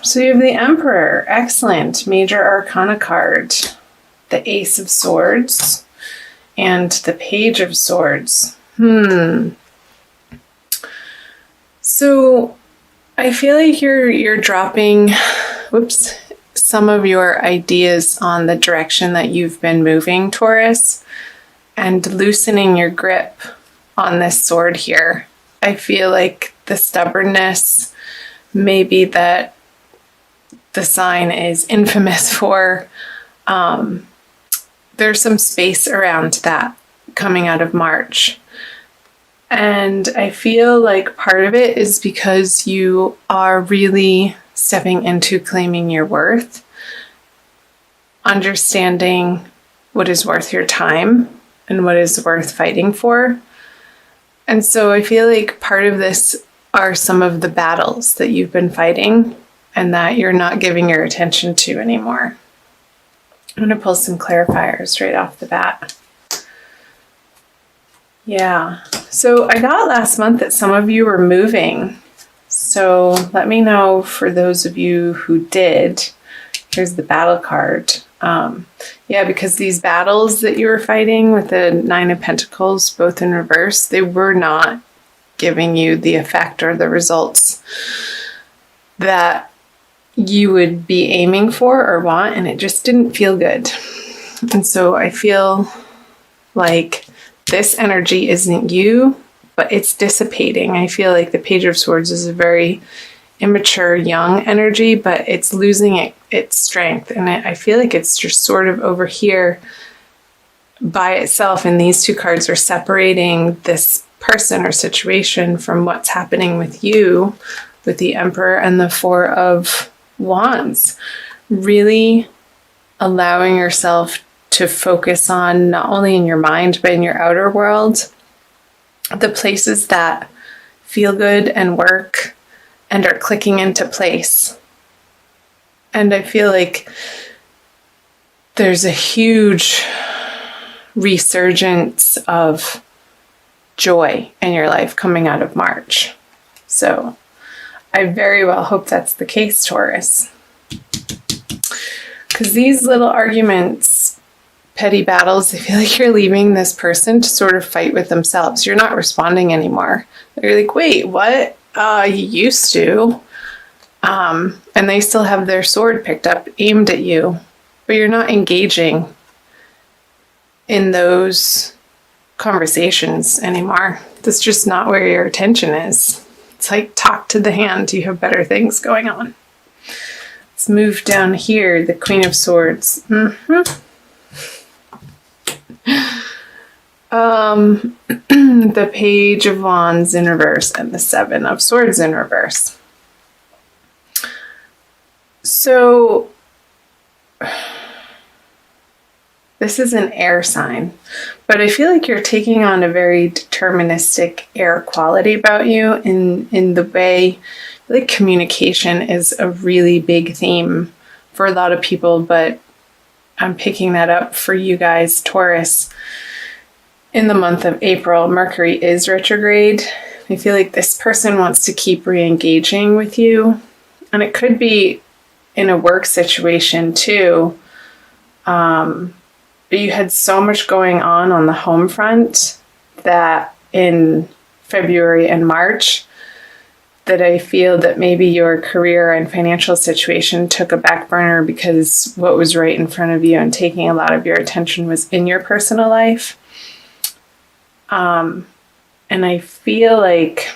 So you have the Emperor. Excellent. Major Arcana card. The Ace of Swords. And the Page of Swords. So I feel like you're dropping some of your ideas on the direction that you've been moving, Taurus, and loosening your grip on this sword here. I feel like the stubbornness, maybe that the sign is infamous for, there's some space around that coming out of March. And I feel like part of it is because you are really stepping into claiming your worth, understanding what is worth your time and what is worth fighting for. And so I feel like part of this are some of the battles that you've been fighting and that you're not giving your attention to anymore. I'm going to pull some clarifiers right off the bat. Yeah, so I got last month that some of you were moving. So let me know for those of you who did. Here's the battle card. Yeah, because these battles that you were fighting with the Nine of Pentacles, both in reverse, they were not giving you the effect or the results that you would be aiming for or want, and it just didn't feel good. And so I feel like this energy isn't you, but it's dissipating. I feel like the Page of Swords is a very immature, young energy, but it's losing its strength. And I feel like it's just sort of over here by itself. And these two cards are separating this person or situation from what's happening with you, with the Emperor and the Four of Wands. Really allowing yourself to focus on, not only in your mind, but in your outer world, the places that feel good and work and are clicking into place. And I feel like there's a huge resurgence of joy in your life coming out of March. So I very well hope that's the case, Taurus. Because these little arguments, petty battles, I feel like you're leaving this person to sort of fight with themselves. You're not responding anymore. You're like, wait, what? You used to. And they still have their sword picked up, aimed at you. But you're not engaging in those conversations anymore. That's just not where your attention is. It's like, talk to the hand. You have better things going on. Let's move down here. The Queen of Swords. The Page of Wands in reverse and the Seven of Swords in reverse. So this is an air sign, but I feel like you're taking on a very deterministic air quality about you in the way, like, communication is a really big theme for a lot of people, but I'm picking that up for you guys, Taurus. In the month of April, Mercury is retrograde. I feel like this person wants to keep re-engaging with you. And it could be in a work situation too. But you had so much going on the home front that in February and March that I feel that maybe your career and financial situation took a back burner because what was right in front of you and taking a lot of your attention was in your personal life. And I feel like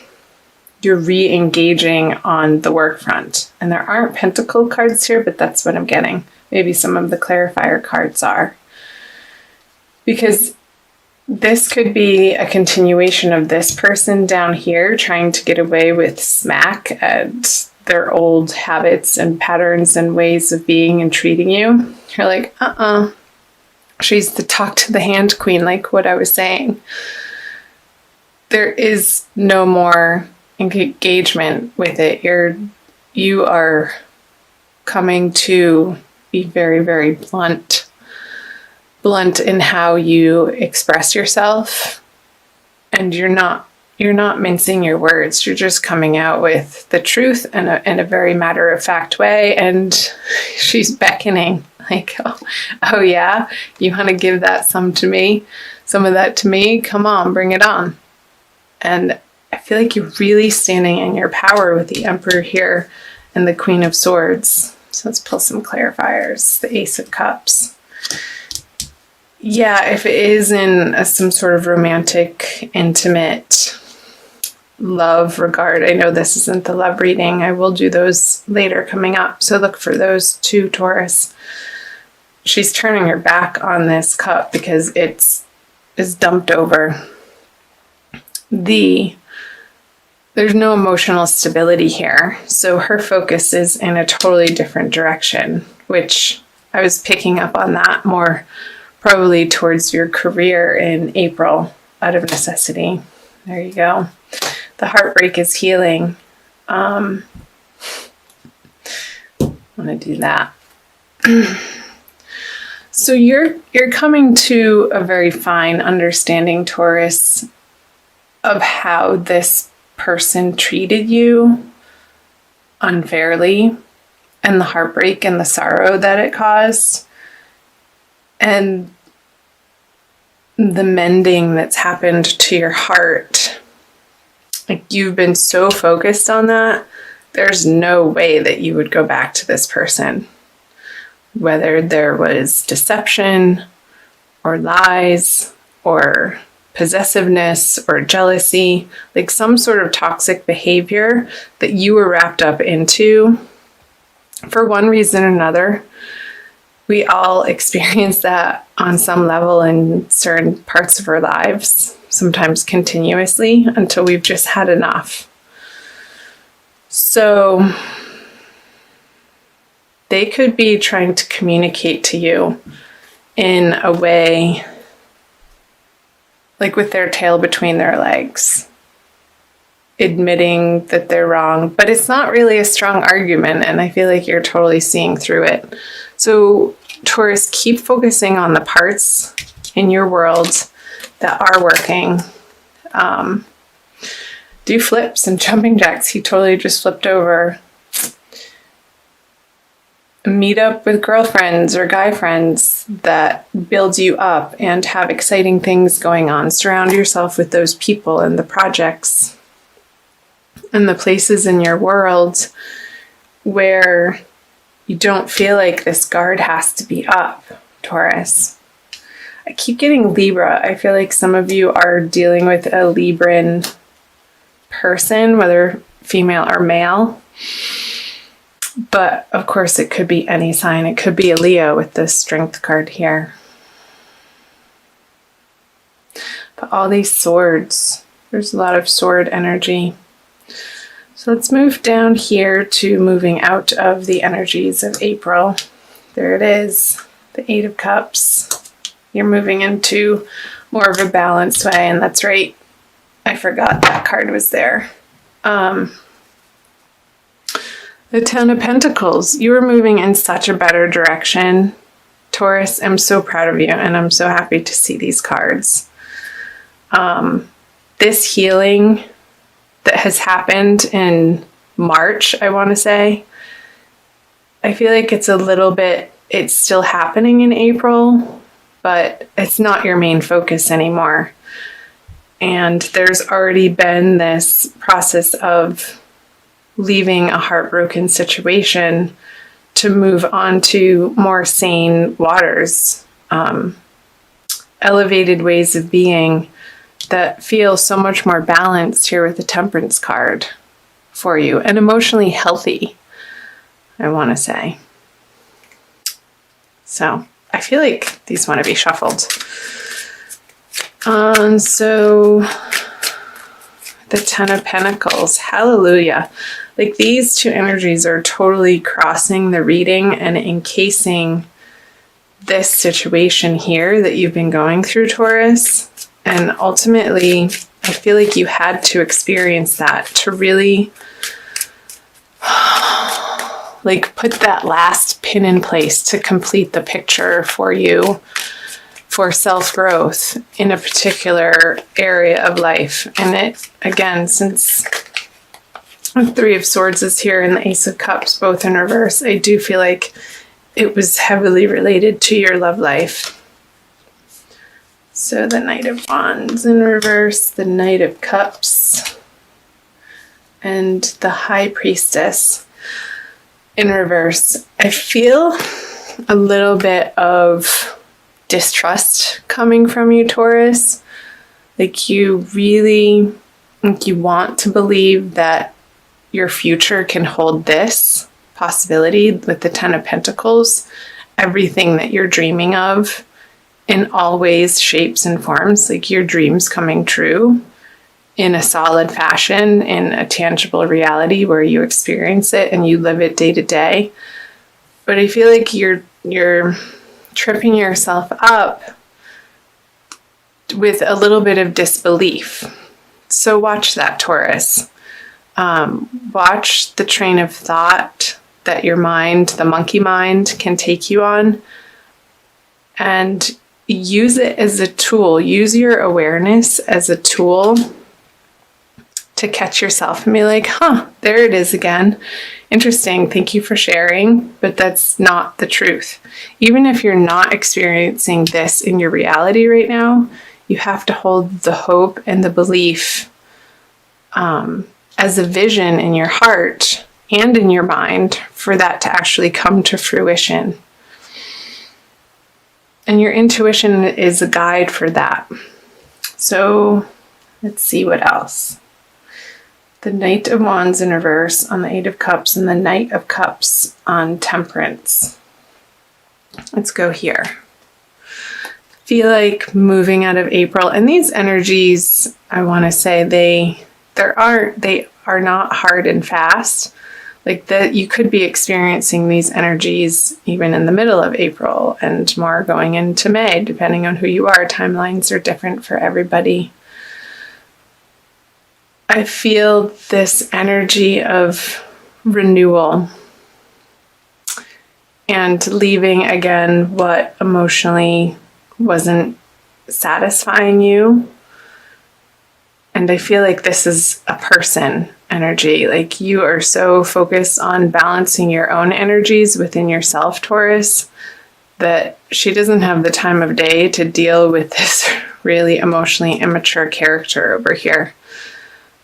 you're re-engaging on the work front. And there aren't pentacle cards here, but that's what I'm getting. Maybe some of the clarifier cards are. Because this could be a continuation of this person down here trying to get away with smack at their old habits and patterns and ways of being and treating you. You're like, she's the talk to the hand queen, like what I was saying. There is no more engagement with it. You are coming to be very, very blunt in how you express yourself, and you're not you're not mincing your words. You're just coming out with the truth in a very matter-of-fact way. And she's beckoning, like, oh yeah, you want to give that some of that to me? Come on, bring it on. And I feel like you're really standing in your power with the Emperor here and the Queen of Swords. So let's pull some clarifiers. The Ace of Cups. Yeah, if it is in some sort of romantic, intimate love regard, I know this isn't the love reading. I will do those later coming up. So look for those too, Taurus. She's turning her back on this cup because it's dumped over. There's no emotional stability here. So her focus is in a totally different direction, which I was picking up on that more probably towards your career in April out of necessity. There you go. The heartbreak is healing. I want to do that. So you're coming to a very fine understanding, Taurus, of how this person treated you unfairly and the heartbreak and the sorrow that it caused. And the mending that's happened to your heart. Like, you've been so focused on that, there's no way that you would go back to this person. Whether there was deception or lies or possessiveness or jealousy, like some sort of toxic behavior that you were wrapped up into for one reason or another. We all experience that on some level in certain parts of our lives, sometimes continuously, until we've just had enough. So they could be trying to communicate to you in a way like with their tail between their legs, admitting that they're wrong, but it's not really a strong argument, and I feel like you're totally seeing through it. So Taurus, keep focusing on the parts in your world that are working. Do flips and jumping jacks. He totally just flipped over. Meet up with girlfriends or guy friends that build you up and have exciting things going on. Surround yourself with those people and the projects and the places in your world where you don't feel like this guard has to be up, Taurus. I keep getting Libra. I feel like some of you are dealing with a Libran person, whether female or male. But of course, it could be any sign. It could be a Leo with this Strength card here. But all these swords, there's a lot of sword energy. So let's move down here to moving out of the energies of April. There it is, the Eight of Cups. You're moving into more of a balanced way, and that's right. I forgot that card was there. The Ten of Pentacles. You were moving in such a better direction, Taurus. I'm so proud of you, and I'm so happy to see these cards. This healing that has happened in March, I want to say, I feel like it's still happening in April, but it's not your main focus anymore. And there's already been this process of leaving a heartbroken situation to move on to more sane waters, elevated ways of being that feel so much more balanced here with the Temperance card for you, and emotionally healthy, I want to say. So I feel like these want to be shuffled. So the Ten of Pentacles, hallelujah. Like, these two energies are totally crossing the reading and encasing this situation here that you've been going through, Taurus. And ultimately, I feel like you had to experience that to really like put that last pin in place to complete the picture for you for self-growth in a particular area of life. And it, again, since the Three of Swords is here and the Ace of Cups both in reverse, I do feel like it was heavily related to your love life. So the Knight of Wands in reverse, the Knight of Cups, and the High Priestess in reverse. I feel a little bit of distrust coming from you, Taurus. Like you really, like you want to believe that your future can hold this possibility with the Ten of Pentacles, everything that you're dreaming of in all ways, shapes, and forms, like your dreams coming true in a solid fashion, in a tangible reality where you experience it and you live it day to day. But I feel like you're tripping yourself up with a little bit of disbelief. So watch that, Taurus. Watch the train of thought that your mind, the monkey mind, can take you on, and use it as a tool. Use your awareness as a tool to catch yourself and be like, there it is again. Interesting. Thank you for sharing, but that's not the truth. Even if you're not experiencing this in your reality right now, you have to hold the hope and the belief as a vision in your heart and in your mind for that to actually come to fruition. And your intuition is a guide for that. So let's see what else. The Knight of Wands in reverse on the Eight of Cups and the Knight of Cups on Temperance. Let's go here. Feel like moving out of April, and these energies, I want to say they are not hard and fast. Like that, you could be experiencing these energies even in the middle of April and more going into May, depending on who you are. Timelines are different for everybody. I feel this energy of renewal and leaving again what emotionally wasn't satisfying you. And I feel like this is a person energy. Like you are so focused on balancing your own energies within yourself, Taurus, that she doesn't have the time of day to deal with this really emotionally immature character over here.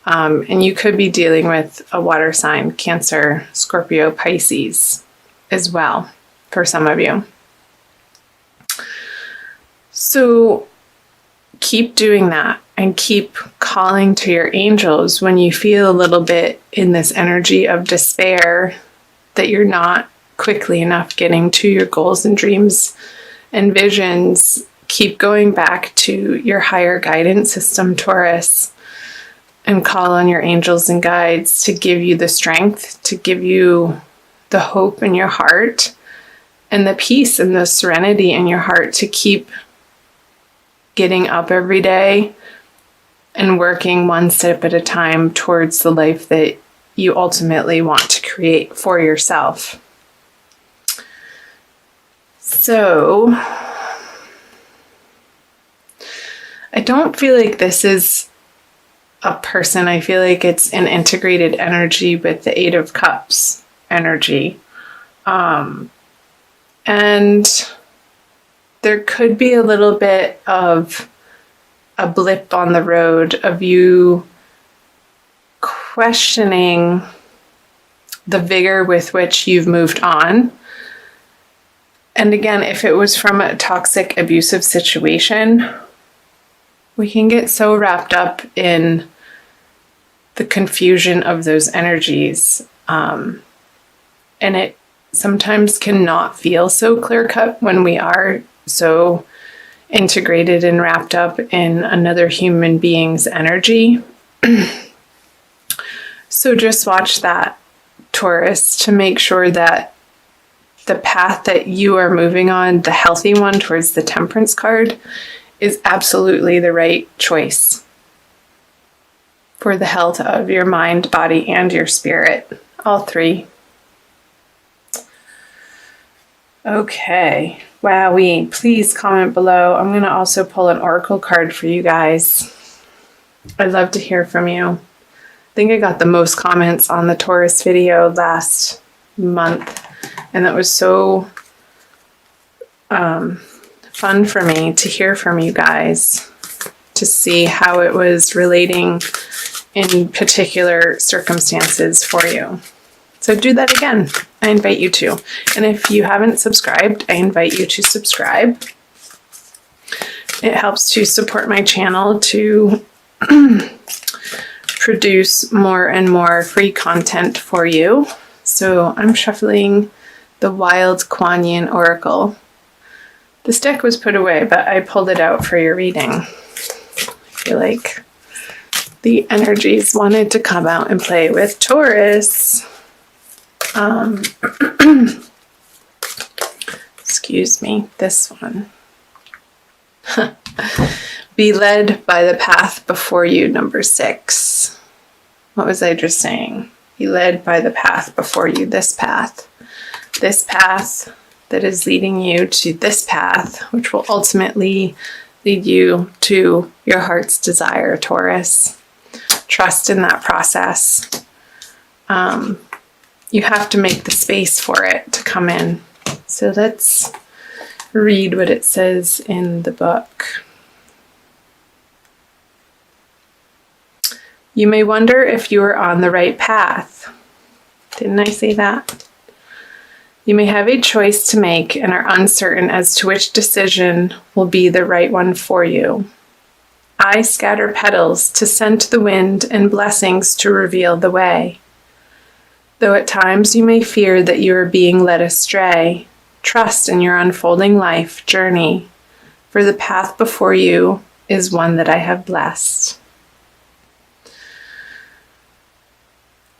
And you could be dealing with a water sign, Cancer, Scorpio, Pisces as well for some of you. So keep doing that and keep calling to your angels when you feel a little bit in this energy of despair that you're not quickly enough getting to your goals and dreams and visions. Keep going back to your higher guidance system, Taurus, and call on your angels and guides to give you the strength, to give you the hope in your heart and the peace and the serenity in your heart to keep getting up every day and working one step at a time towards the life that you ultimately want to create for yourself. So, I don't feel like this is a person. I feel like it's an integrated energy with the Eight of Cups energy. And there could be a little bit of a blip on the road of you questioning the vigor with which you've moved on. And again, if it was from a toxic, abusive situation, we can get so wrapped up in the confusion of those energies. And it sometimes cannot feel so clear-cut when we are so integrated and wrapped up in another human being's energy. So just watch that, Taurus, to make sure that the path that you are moving on, the healthy one towards the Temperance card, is absolutely the right choice for the health of your mind, body, and your spirit. All three. Okay. Wowee. Please comment below. I'm going to also pull an oracle card for you guys. I'd love to hear from you. I think I got the most comments on the Taurus video last month, and that was so fun for me to hear from you guys, to see how it was relating in particular circumstances for you. So do that again. I invite you to. And if you haven't subscribed, I invite you to subscribe. It helps to support my channel to produce more and more free content for you. So I'm shuffling the Wild Kuan Yin Oracle. This deck was put away, but I pulled it out for your reading. I feel like the energies wanted to come out and play with Taurus. Excuse me, this one. Be led by the path before you, number 6. What was I just saying? Be led by the path before you, this path. This path that is leading you to this path, which will ultimately lead you to your heart's desire, Taurus. Trust in that process. You have to make the space for it to come in. So let's read what it says in the book. You may wonder if you are on the right path. Didn't I say that? You may have a choice to make and are uncertain as to which decision will be the right one for you. I scatter petals to scent the wind and blessings to reveal the way. Though at times you may fear that you are being led astray, trust in your unfolding life journey, for the path before you is one that I have blessed.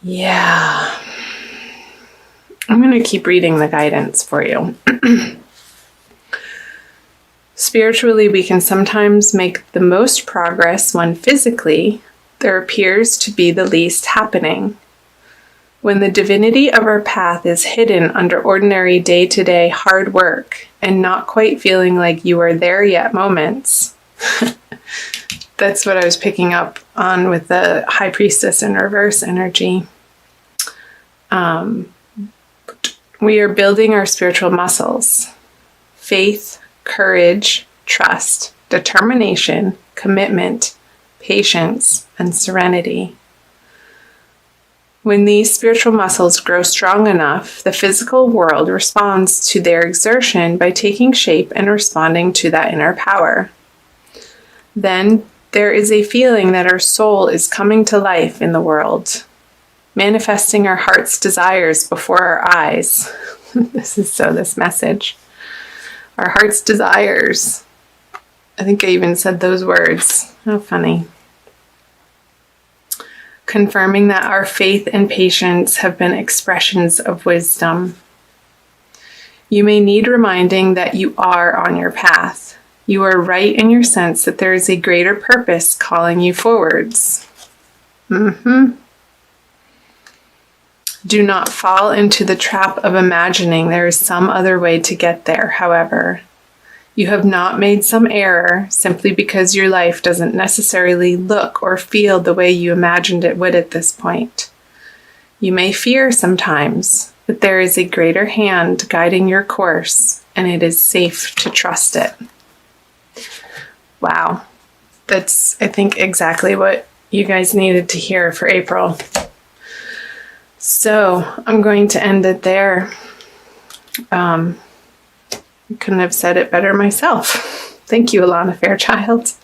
Yeah. I'm going to keep reading the guidance for you. Spiritually, we can sometimes make the most progress when physically there appears to be the least happening. When the divinity of our path is hidden under ordinary day-to-day hard work and not quite feeling like you are there yet moments. That's what I was picking up on with the High Priestess in reverse energy. We are building our spiritual muscles. Faith, courage, trust, determination, commitment, patience, and serenity. When these spiritual muscles grow strong enough, the physical world responds to their exertion by taking shape and responding to that inner power. Then there is a feeling that our soul is coming to life in the world, manifesting our heart's desires before our eyes. This message. Our heart's desires. I think I even said those words. How funny. Confirming that our faith and patience have been expressions of wisdom. You may need reminding that you are on your path. You are right in your sense that there is a greater purpose calling you forwards. Do not fall into the trap of imagining there is some other way to get there, however. You have not made some error simply because your life doesn't necessarily look or feel the way you imagined it would at this point. You may fear sometimes, but there is a greater hand guiding your course, and it is safe to trust it. Wow. That's, I think, exactly what you guys needed to hear for April. So I'm going to end it there. Couldn't have said it better myself. Thank you, Alana Fairchild.